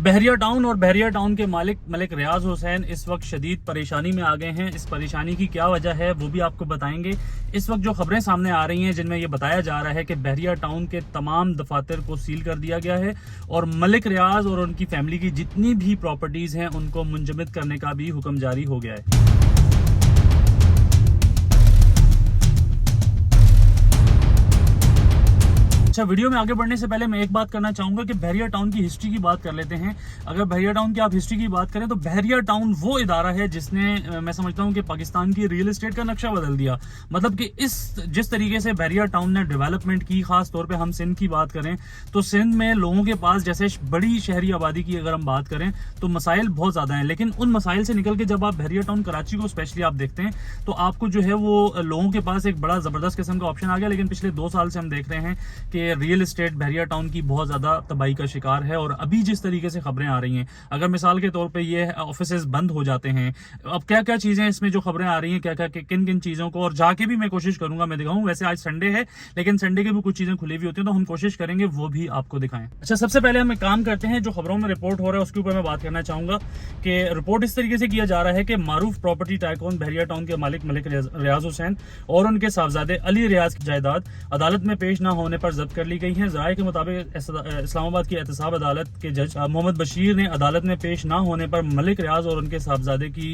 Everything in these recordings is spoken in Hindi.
बहरिया टाउन और बहरिया टाउन के मालिक मलिक रियाज हुसैन इस वक्त शदीद परेशानी में आ गए हैं। इस परेशानी की क्या वजह है वो भी आपको बताएंगे। इस वक्त जो खबरें सामने आ रही हैं जिनमें ये बताया जा रहा है कि बहरिया टाउन के तमाम दफातर को सील कर दिया गया है और मलिक रियाज और उनकी फैमिली की जितनी भी प्रॉपर्टीज हैं उनको मुंजमद करने का भी हुक्म जारी हो गया है। अच्छा, वीडियो में आगे बढ़ने से पहले मैं एक बात करना चाहूंगा कि बहरिया टाउन की हिस्ट्री की बात कर लेते हैं। अगर बहरिया टाउन की आप हिस्ट्री की बात करें तो बहरिया टाउन वो इदारा है जिसने मैं समझता हूं कि पाकिस्तान की रियल एस्टेट का नक्शा बदल दिया। मतलब कि जिस तरीके से बहरिया टाउन ने डेवलपमेंट की, खास तौर पे हम सिंध की बात करें तो सिंध में लोगों के पास जैसे बड़ी शहरी आबादी की अगर हम बात करें तो मसाइल बहुत ज्यादा हैं, लेकिन उन मसाइल से निकल के जब आप बहरिया टाउन कराची को स्पेशली आप देखते हैं तो आपको जो है वो लोगों के पास एक बड़ा जबरदस्त किस्म का ऑप्शन आ गया। लेकिन पिछले 2 साल से हम देख रहे हैं कि रियल एस्टेट बहरिया टाउन की बहुत ज्यादा तबाही का शिकार है। और अभी जिस तरीके से खबरें आ रही हैं, अगर मिसाल के तौर पे ये ऑफिसेज बंद हो जाते हैं, अब क्या क्या चीजें इसमें जो खबरें आ रही हैं, क्या क्या किन किन चीजों को, और जाके भी मैं कोशिश करूंगा मैं दिखाऊं। वैसे आज संडे है लेकिन संडे की भी कुछ चीजें खुली हुई होती हैं तो हम कोशिश करेंगे वो भी आपको दिखाएं। अच्छा, सबसे पहले हम एक काम करते हैं, जो खबरों में रिपोर्ट हो रहा है उसके ऊपर मैं बात करना चाहूंगा कि रिपोर्ट इस तरीके से किया जा रहा है कि मारूफ प्रॉपर्टी टाइकून बहरिया टाउन के मालिक मलिक रियाज हुसैन और उनके साहबजादे अली रियाज की जायदाद अदालत में पेश न होने पर जब्त कर ली गई है। जराये के मुताबिक इस्लामाबाद की एहतसाब अदालत के जज मोहम्मद बशीर ने अदालत में पेश न होने पर मलिक रियाज और उनके साहबजादे की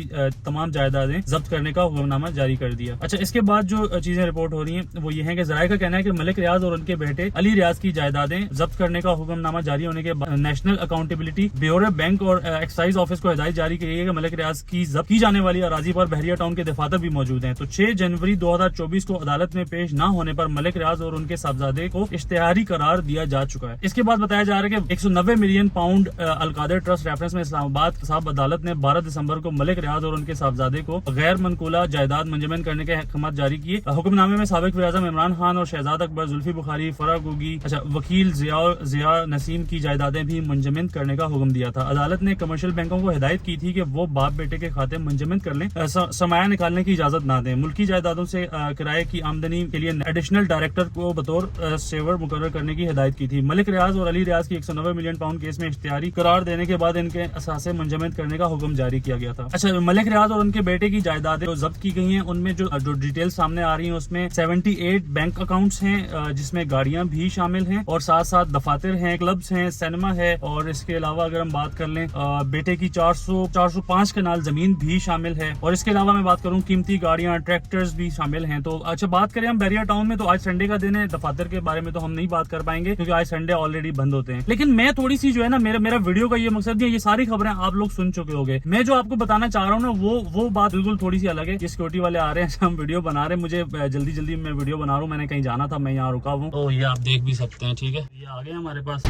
तमाम जायदादें जब्त करने का हुक्मनामा जारी कर दिया। अच्छा, इसके बाद जो चीजें रिपोर्ट हो रही हैं वो ये है कि जराये का कहना है कि मलिक रियाज और उनके बेटे अली रियाज की जायदादें जब्त करने का हुक्मनामा जारी होने के बाद नेशनल अकाउंटेबिलिटी ब्यूरो बैंक और एक्साइज ऑफिस को हिदायत जारी की है कि मलिक रियाज की जब्त की जाने वाली अराजी पर बहरिया टाउन के दफातर भी मौजूद हैं। तो 6 जनवरी 2024 को अदालत में पेश न होने पर मलिक रियाज और उनके साहबजादे को इश्तिहारी करार दिया जा चुका है। इसके बाद बताया जा रहा है कि 190 million pound Al-Qadir trust reference में इस्लामाबाद साहब अदालत ने 12 दिसंबर को मलिक रियाज और उनके साहबजादे को गैर मनकूला जायदाद मुंजमद करने के अहकाम जारी किए। हुक्मनामे में साबिक वज़ीर-ए-आज़म इमरान खान और शहजाद अकबर, जुल्फी बुखारी, फराह गोगी, वकील जिया नसीम की जायदादें भी मुंजमद करने का हुक्म दिया था। अदालत ने कमर्शियल बैंकों को हिदायत की थी कि वो बाप बेटे के खाते मुंजमद कर लें, सरमाया निकालने की इजाजत ना दें। मुल्की जायदादों से किराए की आमदनी के लिए एडिशनल डायरेक्टर को बतौर सेवर मुकर्रर करने की हिदायत की थी। मलिक रियाज और अली रियाज की 190 मिलियन पाउंड केस में इख्तियारी करार देने के बाद इनके असासे मुंजमद करने का हुक्म जारी किया गया था। अच्छा, मलिक रियाज और उनके बेटे की जायदादें जो जब्त की गई हैं उनमें जो डिटेल सामने आ रही हैं उसमें 78 बैंक अकाउंट्स हैं जिसमें गाड़ियां भी शामिल हैं और साथ साथ दफातर हैं, क्लब्स हैं, सिनेमा है और इसके अलावा अगर हम बात कर लें बेटे की 405 कनाल जमीन भी शामिल है। और इसके अलावा मैं बात करूं कीमती गाड़ियां, ट्रैक्टर्स भी शामिल हैं। तो अच्छा, बात करें हम बहरिया टाउन में तो आज संडे का दिन है, दफातर के बारे में तो हम नहीं बात कर पाएंगे क्योंकि आज संडे ऑलरेडी बंद होते हैं। लेकिन मैं थोड़ी सी जो है ना, मेरा वीडियो का ये मकसद है, ये सारी खबरें आप लोग सुन चुके होंगे। मैं जो आपको बताना चाह रहा हूँ ना वो बात बिल्कुल थोड़ी सी अलग है। ये सिक्योरिटी वाले आ रहे हैं, हम वीडियो बना रहे हैं, मुझे जल्दी मैं वीडियो बना रहा हूँ, मैंने कहीं जाना था, मैं यहाँ रुका हूँ तो ये आप देख भी सकते हैं। ठीक है, ये आ गए हमारे पास।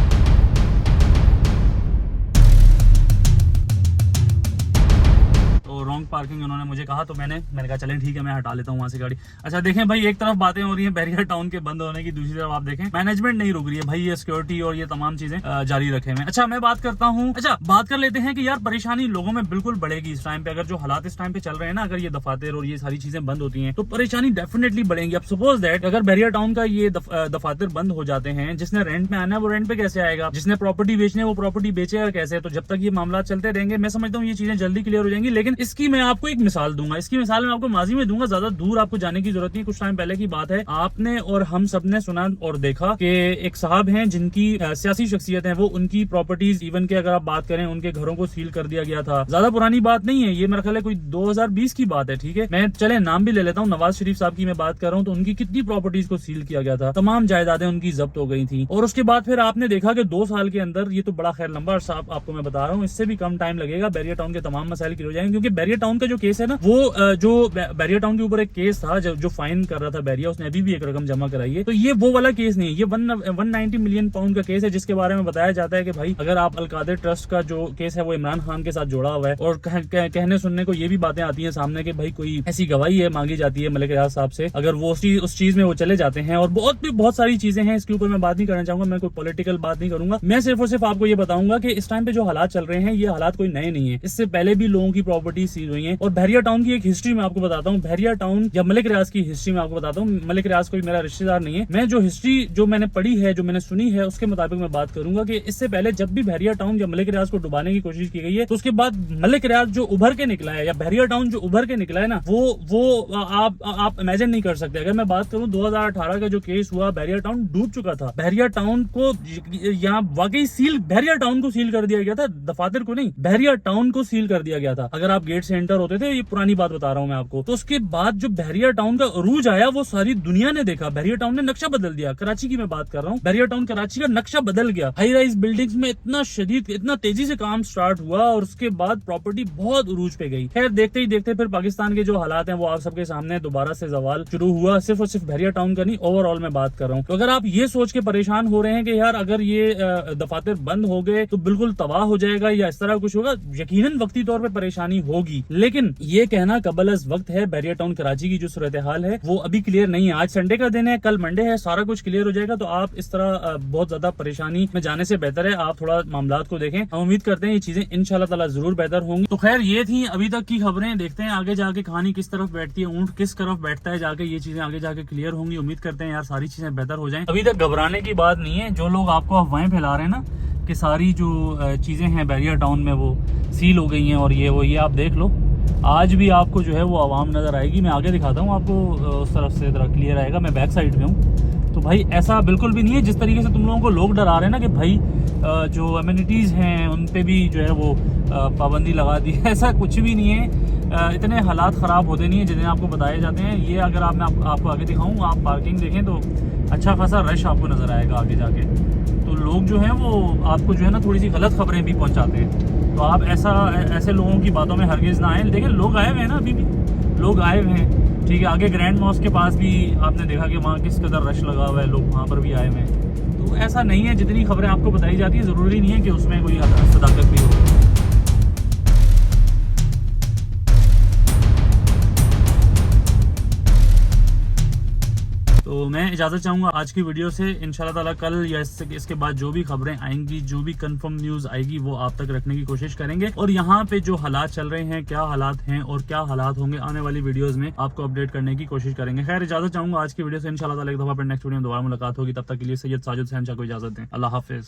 रॉन्ग पार्किंग उन्होंने मुझे कहा तो मैंने कहा चलें ठीक है, मैं हटा लेता हूँ वहां से गाड़ी। अच्छा देखें भाई, एक तरफ बातें हो रही हैं बहरिया टाउन के बंद होने की, दूसरी तरफ आप देखें मैनेजमेंट नहीं रुक रही है भाई, ये सिक्योरिटी और ये तमाम चीजें जारी रखे हुए। अच्छा, मैं बात करता हूँ, अच्छा बात कर लेते हैं कि यार परेशानी लोगों में बिल्कुल बढ़ेगी इस टाइम पे। अगर जो हालात इस टाइम पे चल रहे हैं ना, अगर ये दफातर और ये सारी चीजें बंद होती हैं तो परेशानी डेफिनेटली बढ़ेंगी। अब सपोज दैट अगर बहरिया टाउन का ये दफातर बंद हो जाते हैं, जिसने रेंट में आना है वो रेंट पे कैसे आएगा, जिसने प्रॉपर्टी बेचनी है वो प्रॉपर्टी बेचेगा कैसे। तो जब तक ये मामला चलते रहेंगे मैं समझता हूँ ये चीजें जल्दी क्लियर हो जाएंगी। लेकिन इसकी मैं आपको एक मिसाल दूंगा, इसकी मिसाल मैं आपको माजी में दूंगा, ज्यादा दूर आपको जाने की जरूरत नहीं। कुछ टाइम पहले की बात है, आपने और हम सब ने सुना और देखा कि एक साहब हैं जिनकी सियासी शख्सियत है, वो उनकी प्रॉपर्टीज इवन के अगर आप बात करें उनके घरों को सील कर दिया गया था। ज्यादा पुरानी बात नहीं है ये, मेरा ख्याल है कोई 2020 की बात है। ठीक है, मैं चले नाम भी ले लेता हूँ, नवाज शरीफ साहब की मैं बात कर रहा हूँ। तो उनकी कितनी प्रॉपर्टीज को सील किया गया था, तमाम जायदादें उनकी जब्त हो गई थी। और उसके बाद फिर आपने देखा कि 2 साल के अंदर, ये तो बड़ा खैर लंबा साहब आपको मैं बता रहा हूँ, इससे भी कम टाइम लगेगा, बहरिया टाउन के तमाम मसाइल क्लियर हो जाएंगे। क्योंकि बहरिया टाउन का जो केस है ना, वो जो बहरिया टाउन के ऊपर एक केस था जो फाइन कर रहा था बहरिया, उसने अभी भी एक रकम जमा कराई है। तो ये वो वाला केस नहीं है, ये 190 मिलियन पाउंड का केस है जिसके बारे में बताया जाता है कि भाई अगर आप अलकादर ट्रस्ट का जो केस है वो इमरान खान के साथ जोड़ा हुआ है। और कहने सुनने को ये भी बातें आती हैं सामने कि भाई कोई ऐसी गवाही है मांगी जाती है मलिक रियाज साहब से, अगर वो उस चीज में वो चले जाते हैं। और बहुत सारी चीजें हैं, इसके ऊपर मैं बात नहीं करना चाहूंगा, मैं कोई पॉलिटिकल बात नहीं करूंगा। मैं सिर्फ और सिर्फ आपको ये बताऊंगा कि इस टाइम पे जो हालात चल रहे हैं ये हालात कोई नए नहीं है। इससे पहले भी लोगों की प्रॉपर्टी सीज हुई नहीं है। और बहरिया टाउन की एक हिस्ट्री मैं आपको बताता हूँ, बहरिया टाउन या मलिक रियाज की हिस्ट्री मैं आपको बताता हूँ। मलिक रियाज कोई मेरा रिश्तेदार नहीं है, मैं जो हिस्ट्री जो मैंने पढ़ी है, जो मैंने सुनी है, उसके मुताबिक मैं बात करूंगा कि इससे पहले जब भी बहरिया टाउन या मलिक रियाज को डुबाने की कोशिश की गई है, तो उसके बाद मलिक रियाज जो उभर के निकला है या बहरिया टाउन जो उभर के निकला है ना, वो आप इमेजिन नहीं कर सकते। अगर मैं बात करूं 2018 का जो केस हुआ, बहरिया टाउन डूब चुका था। बहरिया टाउन को यहाँ वाकई सील, बहरिया टाउन को सील कर दिया गया था, दफातर को नहीं, बहरिया टाउन को सील कर दिया गया था। अगर आप गेट से एंटर होते थे, ये पुरानी बात बता रहा हूं मैं आपको, तो उसके बाद जो बहरिया टाउन का अरूज आया वो सारी दुनिया ने देखा। बहरिया टाउन ने नक्शा बदल दिया, कराची की मैं बात कर रहा हूँ, बहरिया टाउन कराची का नक्शा बदल गया। हाई राइज बिल्डिंग्स में इतना शदीद, इतना तेजी से काम स्टार्ट हुआ और उसके बाद प्रॉपर्टी बहुत उरूज पे गई। खैर देखते ही देखते फिर पाकिस्तान के जो हालात हैं वो आप सबके सामने दोबारा से सवाल शुरू हुआ, सिर्फ और सिर्फ बहरिया टाउन का नहीं, ओवरऑल मैं बात कर रहा हूँ। तो अगर आप ये सोच के परेशान हो रहे हैं कि यार अगर ये दफातर बंद हो गए तो बिल्कुल तबाह हो जाएगा या इस तरह कुछ होगा, यकीनन वक्ती तौर पे परेशानी होगी, लेकिन ये कहना कबल अज वक्त है। बहरिया टाउन कराची की जो सूरत हाल है वो अभी क्लियर नहीं है। आज संडे का दिन है, कल मंडे है, सारा कुछ क्लियर हो जाएगा। तो आप इस तरह बहुत ज्यादा परेशानी में जाने से बेहतर है आप थोड़ा मामलात को देखें। हम उम्मीद करते हैं ये चीजें इंशाल्लाह ताला जरूर बेहतर होंगी। तो खैर ये थी अभी तक की खबरें, देखते हैं आगे जाके कहानी किस तरफ बैठती है, ऊंट किस तरफ बैठता है, जाके ये चीजें आगे जाके क्लियर होंगी। उम्मीद करते हैं यार सारी चीजें बेहतर हो जाएं। अभी तक घबराने की बात नहीं है। जो लोग आपको अफवाहें फैला रहे हैं ना कि सारी जो चीजें हैं बहरिया टाउन में वो सील हो गई हैं और ये आप देख लो, आज भी आपको जो है वो आवाम नजर आएगी। मैं आगे दिखाता हूँ आपको, उस तरफ से जरा क्लियर आएगा। मैं बैक साइड में हूँ, तो भाई ऐसा बिल्कुल भी नहीं है जिस तरीके से तुम लोगों को लोग डरा रहे हैं ना कि भाई जो अम्यूनिटीज हैं उन पे भी जो है वो पाबंदी लगा दी है। ऐसा कुछ भी नहीं है, इतने हालात ख़राब होते नहीं है जितने आपको बताए जाते हैं। ये अगर मैं आपको आगे दिखाऊँ, आप पार्किंग देखें तो अच्छा खासा रश आपको नज़र आएगा आगे जाके। तो लोग जो हैं वो आपको जो है ना थोड़ी सी गलत खबरें भी पहुंचाते हैं। तो आप ऐसे लोगों की बातों में हरगिज़ ना आए। देखिए लोग आए हुए हैं ना, अभी भी लोग आए हुए हैं, ठीक है। आगे ग्रैंड मॉस्क के पास भी आपने देखा कि वहाँ किस कदर रश लगा हुआ है, लोग वहाँ पर भी आए हुए हैं। तो ऐसा नहीं है, जितनी खबरें आपको बताई जाती है ज़रूरी नहीं है कि उसमें कोई सदाकत भी हो। तो मैं इजाज़त चाहूँगा आज की वीडियो से। इंशाल्लाह ताला कल या इसके बाद जो भी खबरें आएंगी, जो भी कंफर्म न्यूज़ आएगी, वो आप तक रखने की कोशिश करेंगे। और यहाँ पे जो हालात चल रहे हैं, क्या हालात हैं और क्या हालात होंगे आने वाली वीडियोस में, आपको अपडेट करने की कोशिश करेंगे। खैर इजाज़त चाहूँगा आज की वीडियो से। इंशाल्लाह ताला एक दफ़ा फिर नेक्स्ट वीडियो में दोबारा मुलाकात होगी। तब तक के लिए सैयद साजिद हुसैन शाह को इजाज़त दें। अल्लाह हाफिज़।